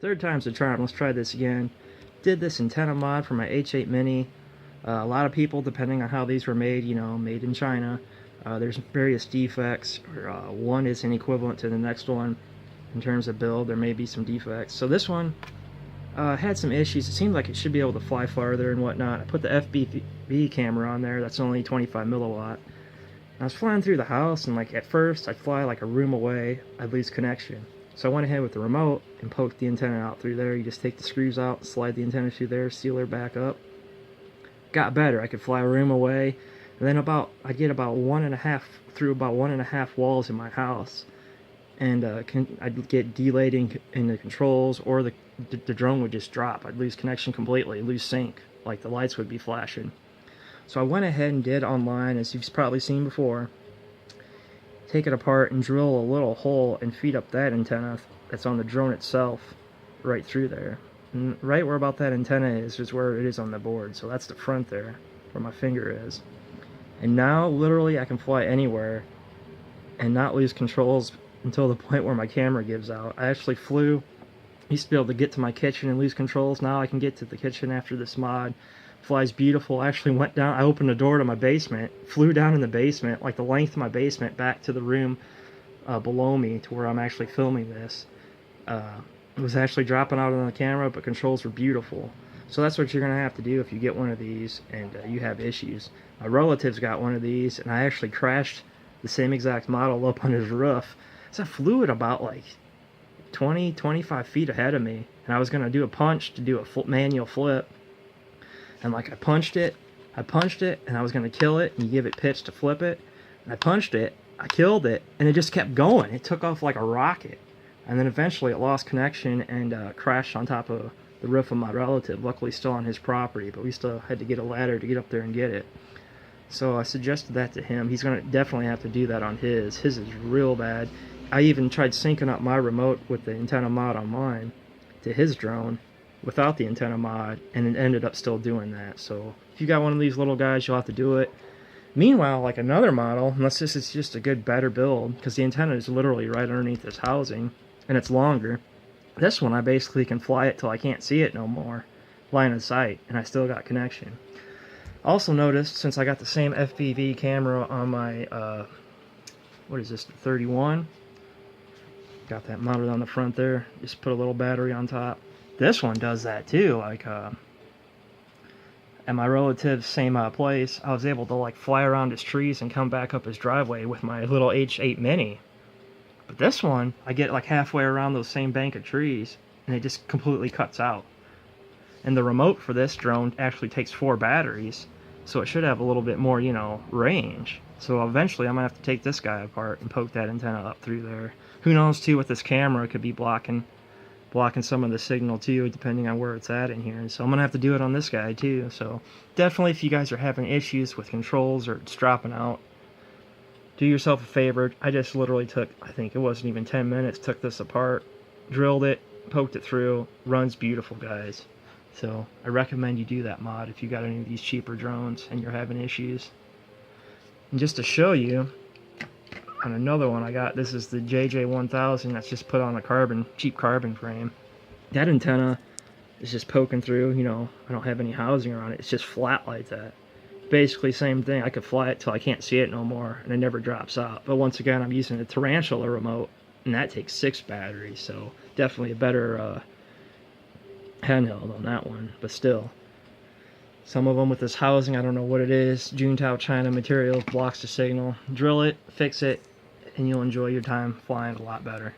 Third time's the charm. Let's try this again. Did this antenna mod for my H8 Mini. A lot of people, depending on how these were made, you know, made in China, there's various defects. Or, one isn't equivalent to the next one in terms of build. There may be some defects. So this one had some issues. It seemed like it should be able to fly farther and whatnot. I put the FPV camera on there. That's only 25 milliwatt. I was flying through the house, and like at first I'd fly like a room away, I'd lose connection. So I went ahead with the remote and poked the antenna out through there. You just take the screws out, slide the antenna through there, seal her back up. Got better. I could fly a room away, and then I'd get about one and a half walls in my house, and I'd get delayed in the controls, or the drone would just drop. I'd lose connection completely, lose sync, like the lights would be flashing. So I went ahead and did online, as you've probably seen before, take it apart and drill a little hole and feed up that antenna that's on the drone itself right through there. And right where about that antenna is where it is on the board. So that's the front there, where my finger is. And now, literally, I can fly anywhere and not lose controls until the point where my camera gives out. I actually flew, used to be able to get to my kitchen and lose controls. Now I can get to the kitchen after this mod. Flies beautiful. I actually went down, I opened the door to my basement, flew down in the basement, like the length of my basement, back to the room below me to where I'm actually filming this. It was actually dropping out on the camera, but controls were beautiful. So that's what you're going to have to do if you get one of these and you have issues. My relative's got one of these, and I actually crashed the same exact model up on his roof. So I flew it about like 20-25 feet ahead of me, and I was going to do a punch to do a manual flip. And like I punched it, and I was going to kill it, and you give it pitch to flip it. And I punched it, I killed it, and it just kept going. It took off like a rocket. And then eventually it lost connection and crashed on top of the roof of my relative, luckily still on his property, but we still had to get a ladder to get up there and get it. So I suggested that to him. He's going to definitely have to do that on his. His is real bad. I even tried syncing up my remote with the antenna mod on mine to his drone without the antenna mod, and it ended up still doing that. So if you got one of these little guys, you'll have to do it. Meanwhile, like another model, unless this is just a good, better build, because the antenna is literally right underneath this housing, and it's longer. This one, I basically can fly it till I can't see it no more, line of sight, and I still got connection. Also noticed, since I got the same FPV camera on my, what is this, the 31? Got that mounted on the front there, just put a little battery on top. This one does that too, like, at my relative's same place, I was able to like fly around his trees and come back up his driveway with my little H8 Mini. But this one, I get like halfway around those same bank of trees, and it just completely cuts out. And the remote for this drone actually takes 4 batteries, so it should have a little bit more, you know, range. So eventually I'm going to have to take this guy apart and poke that antenna up through there. Who knows, too, with this camera, it could be blocking some of the signal, too, depending on where it's at in here. And so I'm going to have to do it on this guy, too. So definitely, if you guys are having issues with controls or it's dropping out, do yourself a favor. I just literally took, I think it wasn't even 10 minutes, took this apart, drilled it, poked it through. Runs beautiful, guys. So I recommend you do that mod if you got any of these cheaper drones and you're having issues. And just to show you, on another one I got, this is the JJ1000 that's just put on a cheap carbon frame. That antenna is just poking through, you know, I don't have any housing around it. It's just flat like that. Basically same thing. I could fly it till I can't see it no more, and it never drops out. But once again, I'm using a Tarantula remote, and that takes 6 batteries, so definitely a better handheld on that one. But still, some of them with this housing, I don't know what it is. Juntao China material blocks the signal. Drill it, fix it, and you'll enjoy your time flying a lot better.